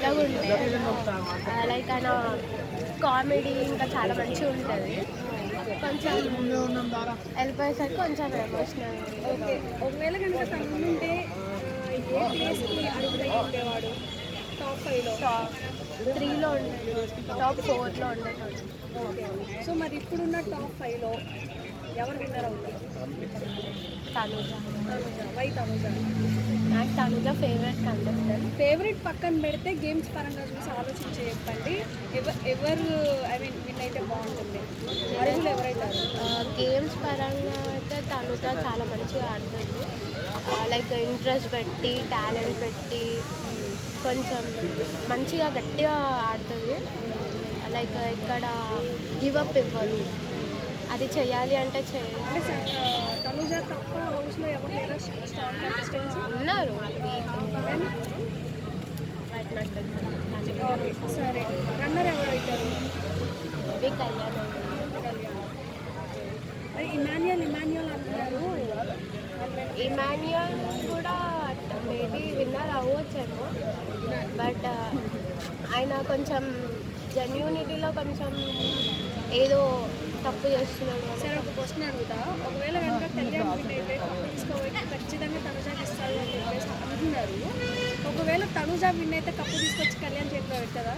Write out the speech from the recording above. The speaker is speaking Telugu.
పెద్దగా ఉండే లైక్ ఆయన కామెడీ ఇంకా చాలా మంచిగా ఉంటుంది. కొంచెం వెళ్ళిపోయేసరికి కొంచెం ఎమోషనల్. ఓకే, ఒకవేళ కనుక తను ఉంటే ఏ ప్లేస్కి అడుగుతాయి ఉండేవాడు టాప్ 5లో? టాప్ 3లో ఉండేది, టాప్ 4లో ఉండేది. ఓకే, సో మరి ఇప్పుడున్న టాప్ 5లో ఎవరు విన్నర్ అవుతారు? తనుజ. వై తనుజ? నాకు తనుజ ఫేవరెట్ కంటెస్టెంట్. ఫేవరెట్ పక్కన పెడితే గేమ్స్ పరంగా చూసి ఆలోచించి చెప్పండి. ఎవరు ఐ మీన్ విన్ అయితే బాగుంటుంది? అడుగులు ఎవరైతారు? గేమ్స్ పరంగా అయితే తనుజ చాలా మంచిగా ఆడుతుంది. లైక్ ఇంట్రెస్ట్ పెట్టి టాలెంట్ పెట్టి కొంచెం మంచిగా గట్టిగా ఆడుతుంది. లైక్ ఇక్కడ గివప్ ఇవ్వదు, అది చేయాలి అంటే చేయాలి. అంటే తనుజ తప్ప హౌస్లో ఎవరు లేదా స్ట్రాంగ్ కంటెస్టెంట్స్? ఉన్నారు. సరే, రన్నర్ ఎవరు అవుతారు? మరి ఇమాన్యుయల్ అంటున్నారు. ఇమాన్యుయల్ కూడా మేబీ విన్నర్ అవ్వచ్చేమో, బట్ ఆయన కొంచెం జెన్యూనిటీలో కొంచెం ఏదో తప్పు చేస్తున్నాడు. సరే, ఒక క్వశ్చన్ అడుగుతా. ఒకవేళ కనుక కళ్యాణ్ విన్ అయితే కప్పు తీసుకోవాలి ఖచ్చితంగా తనుజాకి ఇస్తారు అని చెప్పేసి అంటున్నారు. ఒకవేళ తనుజ విన్ అయితే కప్పు తీసుకొచ్చి కళ్యాణ్ చేతిలో పెట్టదా?